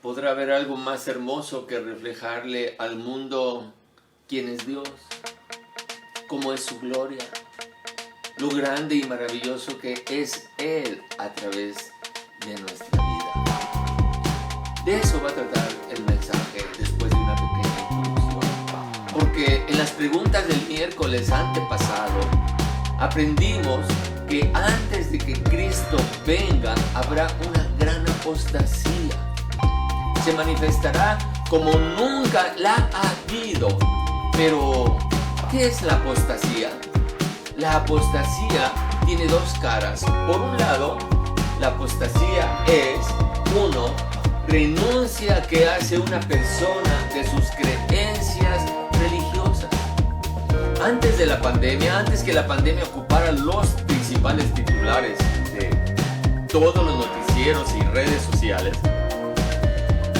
¿Podrá haber algo más hermoso que reflejarle al mundo quién es Dios? ¿Cómo es su gloria? Lo grande y maravilloso que es Él a través de nuestra vida. De eso va a tratar el mensaje después de una pequeña introducción. Porque en las preguntas del miércoles antepasado aprendimos que antes de que Cristo venga habrá una gran apostasía. Se manifestará como nunca la ha habido. Pero, ¿qué es la apostasía? La apostasía tiene dos caras. Por un lado, la apostasía es, uno, renuncia que hace una persona de sus creencias religiosas. Antes de la pandemia, antes que la pandemia ocupara los principales titulares de todos los noticieros y redes sociales,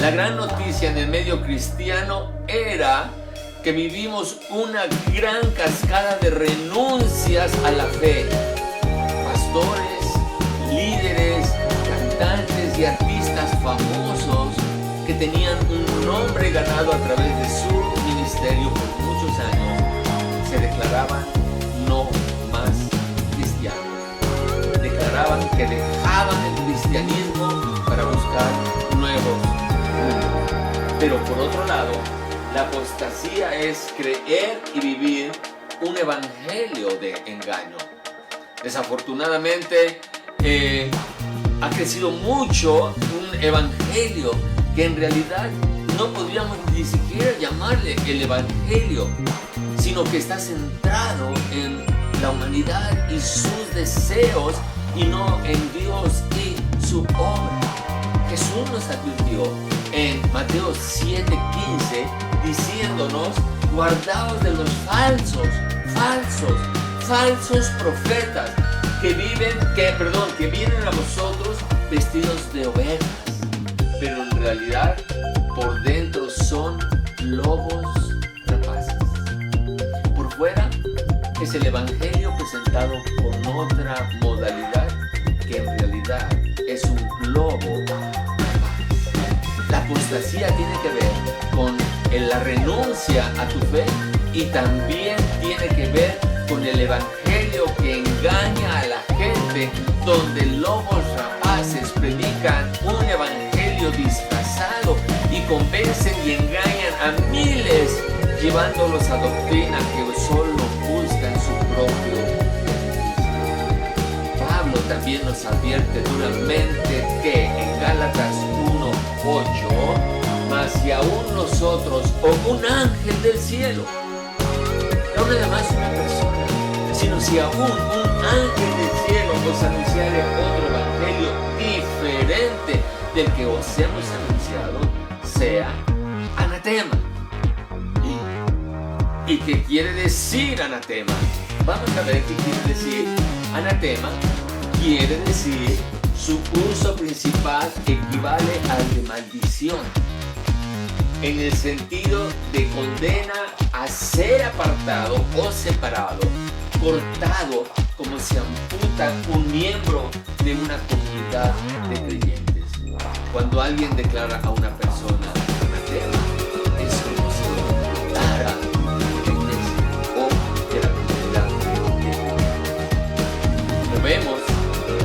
la gran noticia en el medio cristiano era que vivimos una gran cascada de renuncias a la fe. Pastores, líderes, cantantes y artistas famosos que tenían un nombre ganado a través de su ministerio por muchos años, se declaraban no más cristianos. Declaraban que dejaban el cristianismo para buscar nuevos mundos. Pero por otro lado, la apostasía es creer y vivir un evangelio de engaño. Desafortunadamente, ha crecido mucho un evangelio que en realidad no podríamos ni siquiera llamarle el evangelio, sino que está centrado en la humanidad y sus deseos y no en Dios y su obra. Jesús nos advirtió en Mateo 7:15 diciéndonos: guardaos de los falsos profetas que vienen a vosotros vestidos de ovejas, pero en realidad por dentro son lobos rapaces. Por fuera es el evangelio presentado con otra modalidad que en realidad es un lobo rapaz. La apostasía tiene que ver con la renuncia a tu fe y también tiene que ver con el evangelio que engaña a la gente, donde lobos rapaces predican un evangelio disfrazado y convencen y engañan a miles, llevándolos a doctrina que solo buscan su propio beneficio. Pablo también nos advierte duramente que en Gálatas 1:8, mas si aún nosotros o un ángel del cielo, no nada más una persona, sino si aún un ángel del cielo os anunciare otro evangelio diferente del que os hemos anunciado, sea anatema. ¿Y qué quiere decir anatema? Vamos a ver qué quiere decir. Anatema quiere decir, su uso principal equivale al de maldición, en el sentido de condena a ser apartado o separado, cortado, como se amputa un miembro de una comunidad de creyentes. Cuando alguien declara a una persona anatema, es como si lo amputara de la iglesia o de la comunidad de creyentes. Como vemos,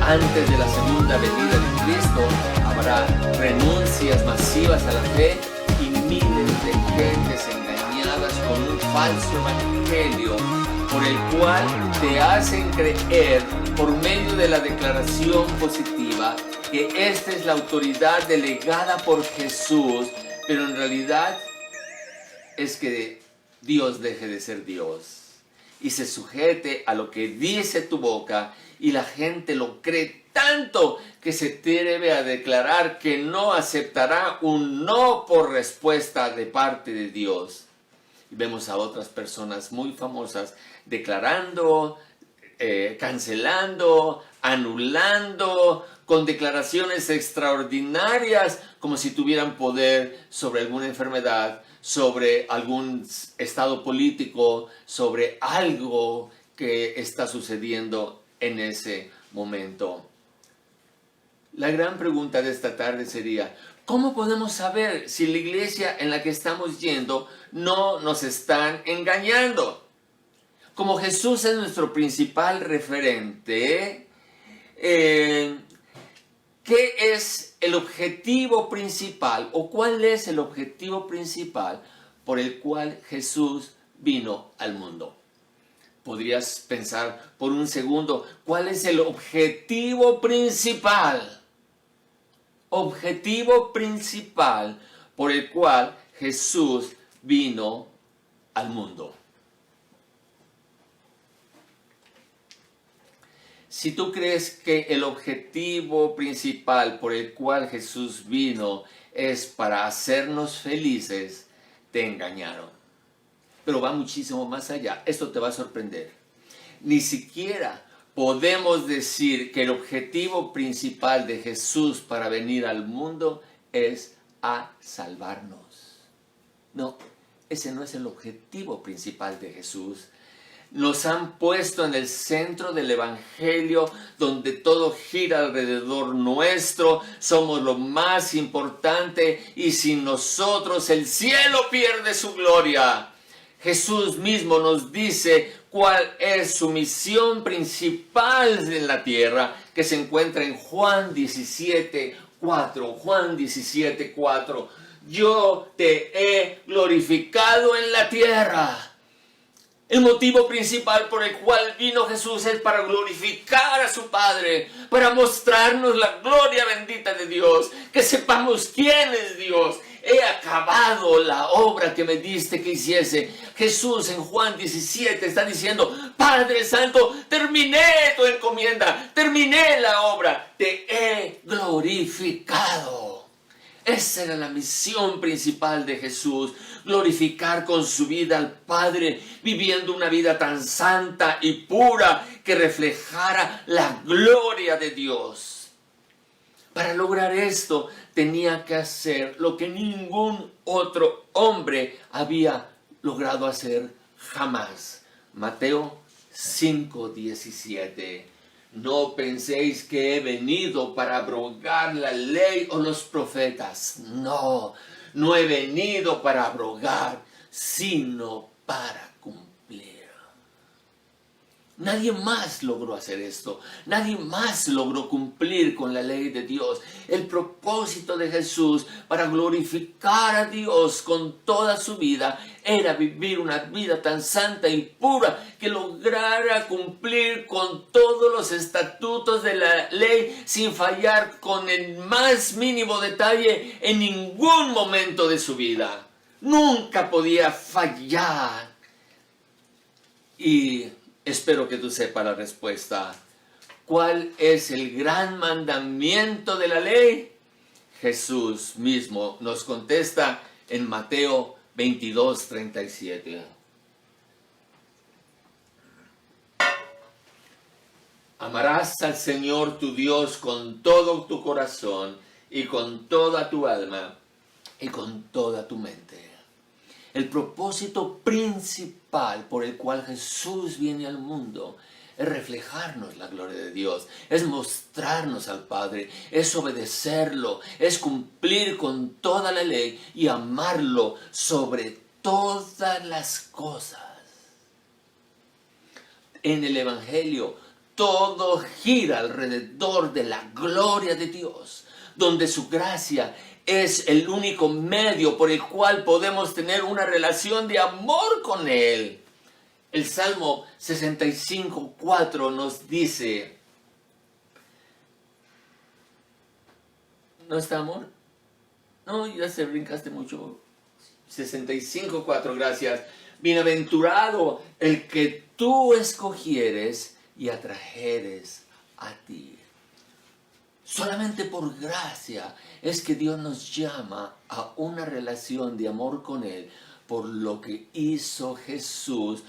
antes de la segunda venida de Cristo habrá renuncias masivas a la fe y miles de gentes engañadas con un falso evangelio por el cual te hacen creer por medio de la declaración positiva que esta es la autoridad delegada por Jesús, pero en realidad es que Dios deje de ser Dios y se sujete a lo que dice tu boca, y la gente lo cree tanto que se atreve a declarar que no aceptará un no por respuesta de parte de Dios. Y vemos a otras personas muy famosas declarando, cancelando, anulando, con declaraciones extraordinarias, como si tuvieran poder sobre alguna enfermedad, sobre algún estado político, sobre algo que está sucediendo en ese momento. La gran pregunta de esta tarde sería, ¿cómo podemos saber si la iglesia en la que estamos yendo no nos están engañando? Como Jesús es nuestro principal referente, ¿qué es el objetivo principal o cuál es el objetivo principal por el cual Jesús vino al mundo? Podrías pensar por un segundo, ¿cuál es el objetivo principal? Objetivo principal por el cual Jesús vino al mundo. Si tú crees que el objetivo principal por el cual Jesús vino es para hacernos felices, te engañaron. Pero va muchísimo más allá. Esto te va a sorprender. Ni siquiera podemos decir que el objetivo principal de Jesús para venir al mundo es a salvarnos. No, ese no es el objetivo principal de Jesús. Nos han puesto en el centro del Evangelio, donde todo gira alrededor nuestro, somos lo más importante y sin nosotros el cielo pierde su gloria. Jesús mismo nos dice cuál es su misión principal en la tierra, que se encuentra en Juan 17:4. Juan 17:4. Yo te he glorificado en la tierra. El motivo principal por el cual vino Jesús es para glorificar a su Padre, para mostrarnos la gloria bendita de Dios, que sepamos quién es Dios. He acabado la obra que me diste que hiciese. Jesús en Juan 17 está diciendo, Padre Santo, terminé tu encomienda, terminé la obra, te he glorificado. Esa era la misión principal de Jesús, glorificar con su vida al Padre, viviendo una vida tan santa y pura que reflejara la gloria de Dios. Para lograr esto, tenía que hacer lo que ningún otro hombre había logrado hacer jamás. Mateo 5:17. No penséis que he venido para abrogar la ley o los profetas. No, no he venido para abrogar, sino para cumplir. Nadie más logró hacer esto. Nadie más logró cumplir con la ley de Dios. El propósito de Jesús para glorificar a Dios con toda su vida era vivir una vida tan santa y pura que lograra cumplir con todos los estatutos de la ley sin fallar con el más mínimo detalle en ningún momento de su vida. Nunca podía fallar. Y espero que tú sepas la respuesta. ¿Cuál es el gran mandamiento de la ley? Jesús mismo nos contesta en Mateo 22:37. Amarás al Señor tu Dios con todo tu corazón y con toda tu alma y con toda tu mente. El propósito principal por el cual Jesús viene al mundo es reflejarnos la gloria de Dios, es mostrarnos al Padre, es obedecerlo, es cumplir con toda la ley y amarlo sobre todas las cosas. En el Evangelio todo gira alrededor de la gloria de Dios, donde su gracia es el único medio por el cual podemos tener una relación de amor con Él. El Salmo 65:4 nos dice, ¿no está, amor? No, ya se brincaste mucho. 65:4, gracias. Bienaventurado el que tú escogieres y atrajeres a ti. Solamente por gracia es que Dios nos llama a una relación de amor con Él por lo que hizo Jesús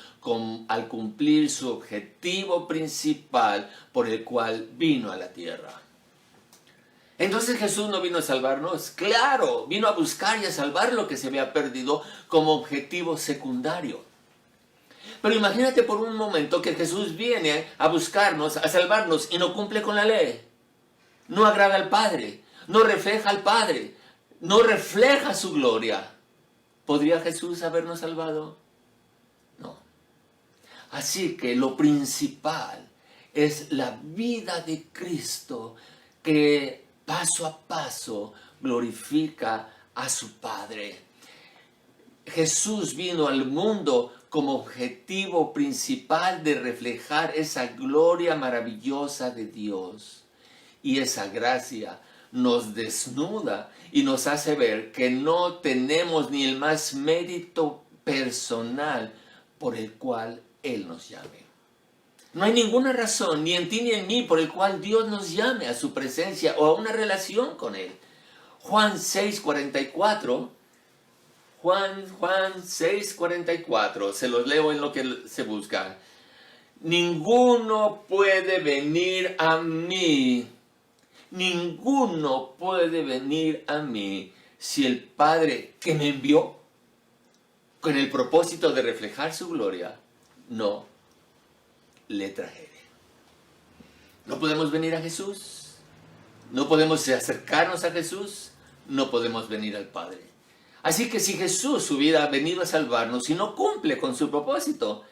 al cumplir su objetivo principal por el cual vino a la tierra. Entonces Jesús no vino a salvarnos, claro, vino a buscar y a salvar lo que se había perdido como objetivo secundario. Pero imagínate por un momento que Jesús viene a buscarnos, a salvarnos y no cumple con la ley. no agrada al Padre, no refleja al Padre, no refleja su gloria. ¿Podría Jesús habernos salvado? No. Así que lo principal es la vida de Cristo que paso a paso glorifica a su Padre. Jesús vino al mundo como objetivo principal de reflejar esa gloria maravillosa de Dios. Y esa gracia nos desnuda y nos hace ver que no tenemos ni el más mérito personal por el cual Él nos llame. No hay ninguna razón, ni en ti ni en mí, por el cual Dios nos llame a su presencia o a una relación con Él. Juan 6:44, Juan 6:44, se los leo en lo que se busca. Ninguno puede venir a mí si el Padre que me envió, con el propósito de reflejar su gloria, no le trajere. No podemos venir a Jesús, no podemos acercarnos a Jesús, no podemos venir al Padre. Así que si Jesús hubiera venido a salvarnos y no cumple con su propósito,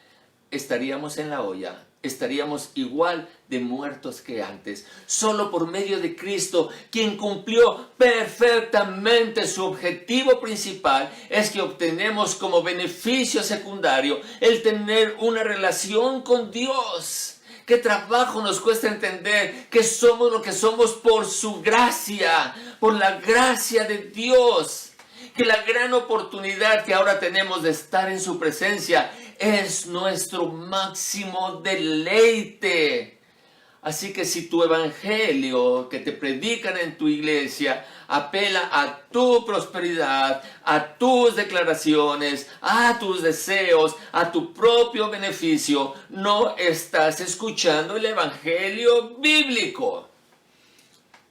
estaríamos en la olla, estaríamos igual de muertos que antes. Solo por medio de Cristo, quien cumplió perfectamente su objetivo principal, es que obtenemos como beneficio secundario el tener una relación con Dios. Qué trabajo nos cuesta entender que somos lo que somos por su gracia, por la gracia de Dios. Que la gran oportunidad que ahora tenemos de estar en su presencia es nuestro máximo deleite. Así que si tu evangelio que te predican en tu iglesia apela a tu prosperidad, a tus declaraciones, a tus deseos, a tu propio beneficio, no estás escuchando el evangelio bíblico.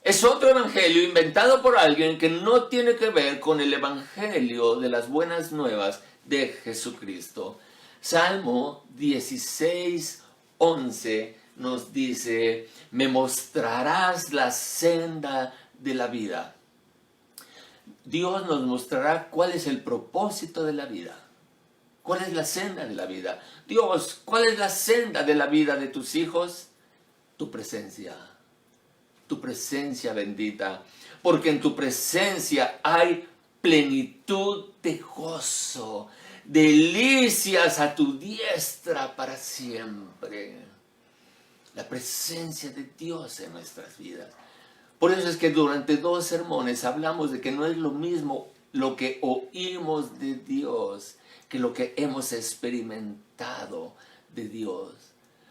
Es otro evangelio inventado por alguien que no tiene que ver con el evangelio de las buenas nuevas de Jesucristo. Salmo 16:11 nos dice: me mostrarás la senda de la vida. Dios nos mostrará cuál es el propósito de la vida. ¿Cuál es la senda de la vida? Dios, ¿cuál es la senda de la vida de tus hijos? Tu presencia bendita, porque en tu presencia hay plenitud de gozo, delicias a tu diestra para siempre. La presencia de Dios en nuestras vidas. Por eso es que durante 2 sermones hablamos de que no es lo mismo lo que oímos de Dios que lo que hemos experimentado de Dios.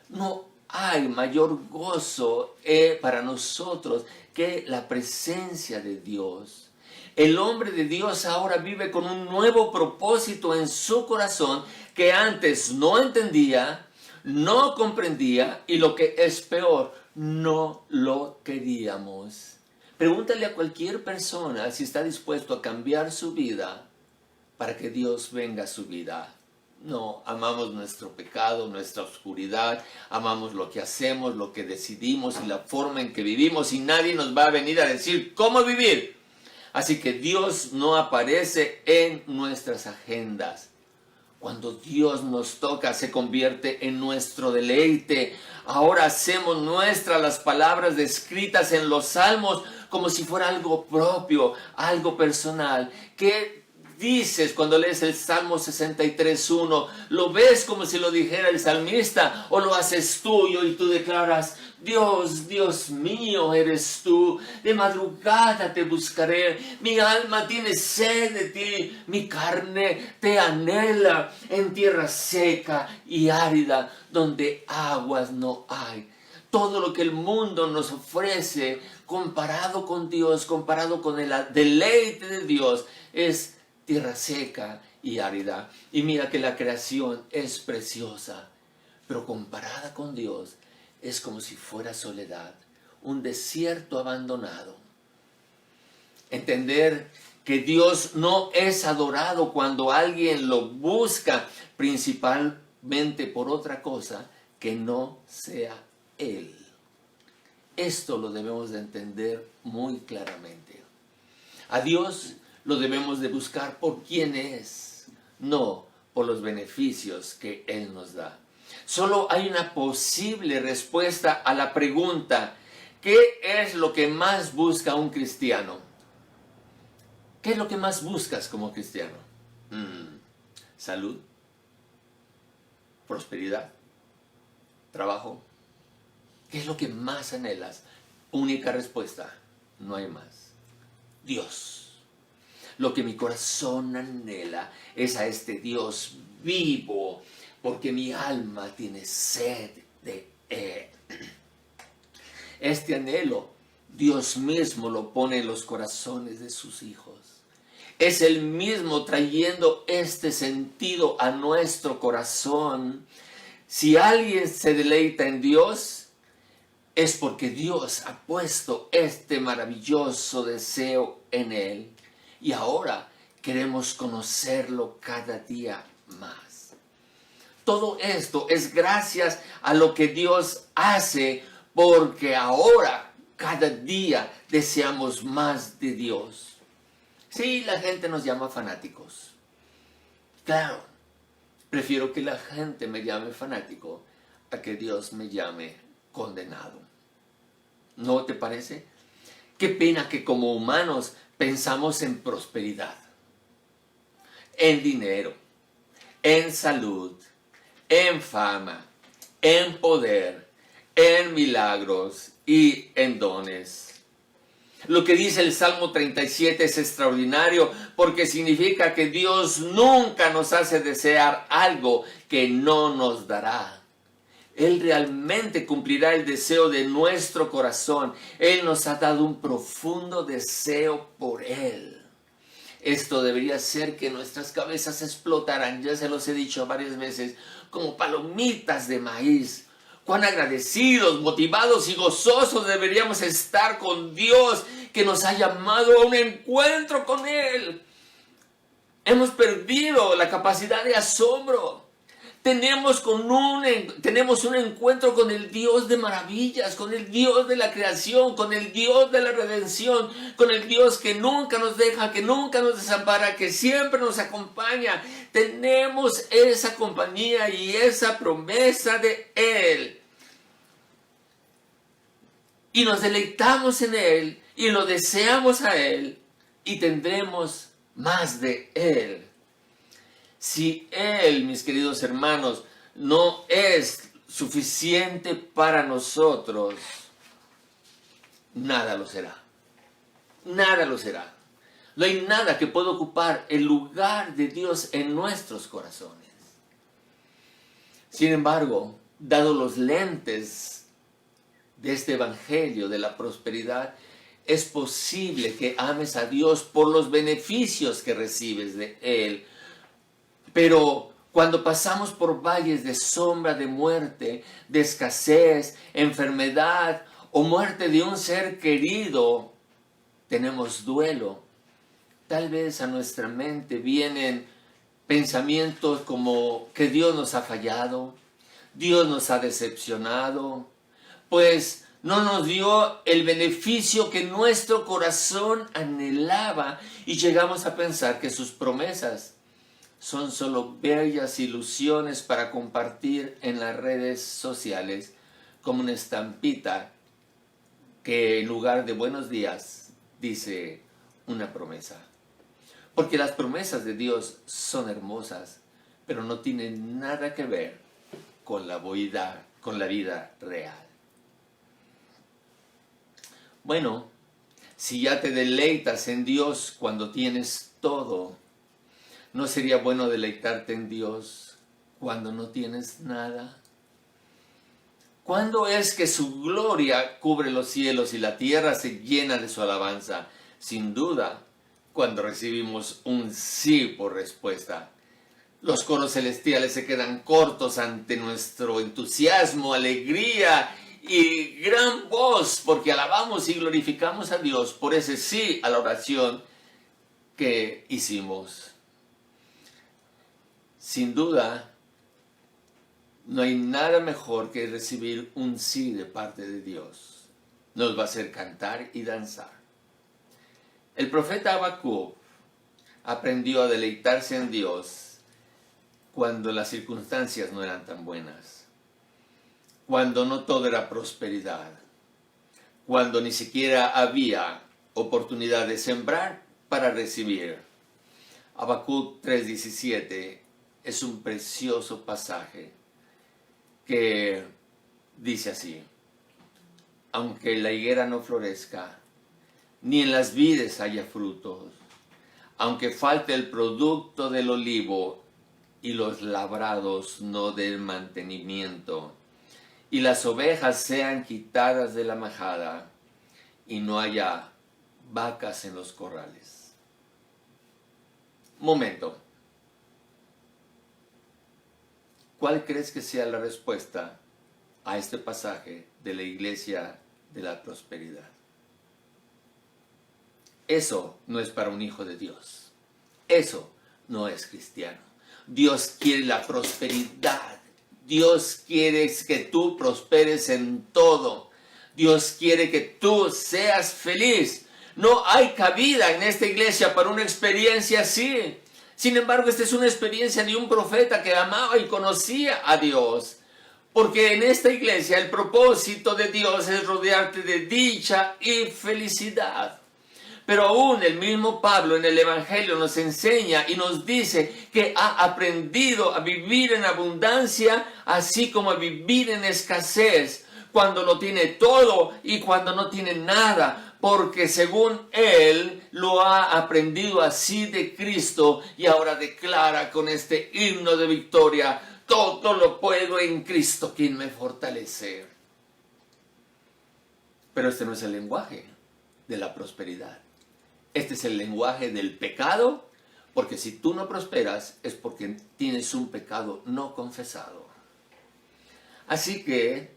No hay mayor gozo para nosotros que la presencia de Dios. El hombre de Dios ahora vive con un nuevo propósito en su corazón que antes no entendía, no comprendía y lo que es peor, no lo queríamos. Pregúntale a cualquier persona si está dispuesto a cambiar su vida para que Dios venga a su vida. No, amamos nuestro pecado, nuestra oscuridad, amamos lo que hacemos, lo que decidimos y la forma en que vivimos y nadie nos va a venir a decir cómo vivir. Así que Dios no aparece en nuestras agendas. Cuando Dios nos toca, se convierte en nuestro deleite. Ahora hacemos nuestras las palabras descritas en los salmos como si fuera algo propio, algo personal. ¿Qué dices cuando lees el Salmo 63:1? ¿Lo ves como si lo dijera el salmista o lo haces tuyo y tú declaras: Dios, Dios mío eres tú, de madrugada te buscaré, mi alma tiene sed de ti, mi carne te anhela en tierra seca y árida donde aguas no hay? Todo lo que el mundo nos ofrece comparado con Dios, comparado con el deleite de Dios, es tierra seca y árida. Y mira que la creación es preciosa, pero comparada con Dios es como si fuera soledad, un desierto abandonado. Entender que Dios no es adorado cuando alguien lo busca principalmente por otra cosa que no sea Él. Esto lo debemos de entender muy claramente. A Dios lo debemos de buscar por quién es, no por los beneficios que Él nos da. Solo hay una posible respuesta a la pregunta: ¿qué es lo que más busca un cristiano? ¿Qué es lo que más buscas como cristiano? ¿Salud? ¿Prosperidad? ¿Trabajo? ¿Qué es lo que más anhelas? Única respuesta: no hay más. Dios. Lo que mi corazón anhela es a este Dios vivo, porque mi alma tiene sed de Él. Este anhelo, Dios mismo lo pone en los corazones de sus hijos. Es Él mismo trayendo este sentido a nuestro corazón. Si alguien se deleita en Dios, es porque Dios ha puesto este maravilloso deseo en Él. Y ahora queremos conocerlo cada día más. Todo esto es gracias a lo que Dios hace, porque ahora cada día deseamos más de Dios. Sí, la gente nos llama fanáticos. Claro, prefiero que la gente me llame fanático a que Dios me llame condenado. ¿No te parece? Qué pena que como humanos pensamos en prosperidad, en dinero, en salud, en fama, en poder, en milagros y en dones. Lo que dice el Salmo 37 es extraordinario, porque significa que Dios nunca nos hace desear algo que no nos dará. Él realmente cumplirá el deseo de nuestro corazón. Él nos ha dado un profundo deseo por Él. Esto debería ser que nuestras cabezas explotaran, ya se los he dicho varias veces, como palomitas de maíz. Cuán agradecidos, motivados y gozosos deberíamos estar con Dios, que nos ha llamado a un encuentro con Él. Hemos perdido la capacidad de asombro. Tenemos un encuentro con el Dios de maravillas, con el Dios de la creación, con el Dios de la redención, con el Dios que nunca nos deja, que nunca nos desampara, que siempre nos acompaña. Tenemos esa compañía y esa promesa de Él. Y nos deleitamos en Él y lo deseamos a Él y tendremos más de Él. Si Él, mis queridos hermanos, no es suficiente para nosotros, nada lo será. Nada lo será. No hay nada que pueda ocupar el lugar de Dios en nuestros corazones. Sin embargo, dado los lentes de este evangelio de la prosperidad, es posible que ames a Dios por los beneficios que recibes de Él. Pero cuando pasamos por valles de sombra de muerte, de escasez, enfermedad o muerte de un ser querido, tenemos duelo. Tal vez a nuestra mente vienen pensamientos como que Dios nos ha fallado, Dios nos ha decepcionado, pues no nos dio el beneficio que nuestro corazón anhelaba, y llegamos a pensar que sus promesas son solo bellas ilusiones para compartir en las redes sociales, como una estampita que en lugar de buenos días dice una promesa. Porque las promesas de Dios son hermosas, pero no tienen nada que ver con la vida real. Bueno, si ya te deleitas en Dios cuando tienes todo, ¿no sería bueno deleitarte en Dios cuando no tienes nada? ¿Cuándo es que su gloria cubre los cielos y la tierra se llena de su alabanza? Sin duda, cuando recibimos un sí por respuesta. Los coros celestiales se quedan cortos ante nuestro entusiasmo, alegría y gran voz, porque alabamos y glorificamos a Dios por ese sí a la oración que hicimos. Sin duda, no hay nada mejor que recibir un sí de parte de Dios. nos va a hacer cantar y danzar. El profeta Habacuc aprendió a deleitarse en Dios cuando las circunstancias no eran tan buenas, cuando no todo era prosperidad, cuando ni siquiera había oportunidad de sembrar para recibir. Habacuc 3:17 es un precioso pasaje que dice así: aunque la higuera no florezca, ni en las vides haya frutos, aunque falte el producto del olivo y los labrados no den mantenimiento, y las ovejas sean quitadas de la majada, y no haya vacas en los corrales. Momento. ¿Cuál crees que sea la respuesta a este pasaje de la iglesia de la prosperidad? Eso no es para un hijo de Dios. Eso no es cristiano. Dios quiere la prosperidad. Dios quiere que tú prosperes en todo. Dios quiere que tú seas feliz. No hay cabida en esta iglesia para una experiencia así. Sin embargo, esta es una experiencia de un profeta que amaba y conocía a Dios. Porque en esta iglesia el propósito de Dios es rodearte de dicha y felicidad. Pero aún el mismo Pablo en el Evangelio nos enseña y nos dice que ha aprendido a vivir en abundancia, así como a vivir en escasez, cuando lo tiene todo y cuando no tiene nada, porque según él lo ha aprendido así de Cristo y ahora declara con este himno de victoria: todo lo puedo en Cristo quien me fortalece. Pero este no es el lenguaje de la prosperidad. Este es el lenguaje del pecado, porque si tú no prosperas es porque tienes un pecado no confesado. Así que,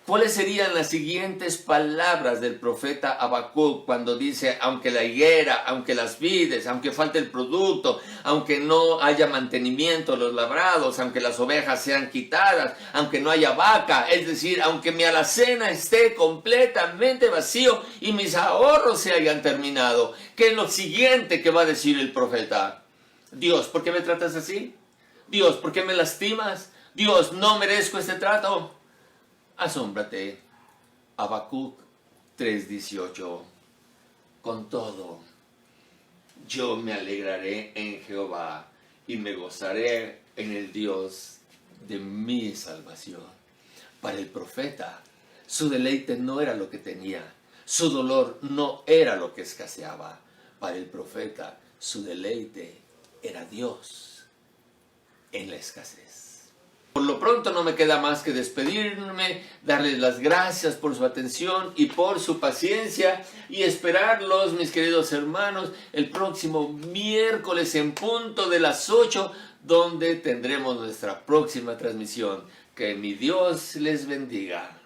¿cuáles serían las siguientes palabras del profeta Habacuc cuando dice: aunque la higuera, aunque las vides, aunque falte el producto, aunque no haya mantenimiento de los labrados, aunque las ovejas sean quitadas, aunque no haya vaca, es decir, aunque mi alacena esté completamente vacío y mis ahorros se hayan terminado? ¿Qué es lo siguiente que va a decir el profeta? Dios, ¿por qué me tratas así? Dios, ¿por qué me lastimas? Dios, ¿no merezco este trato? Asómbrate. Habacuc 3:18. Con todo, yo me alegraré en Jehová y me gozaré en el Dios de mi salvación. Para el profeta, su deleite no era lo que tenía, su dolor no era lo que escaseaba. Para el profeta, su deleite era Dios en la escasez. Por lo pronto no me queda más que despedirme, darles las gracias por su atención y por su paciencia y esperarlos, mis queridos hermanos, el próximo miércoles en punto de las 8, donde tendremos nuestra próxima transmisión. Que mi Dios les bendiga.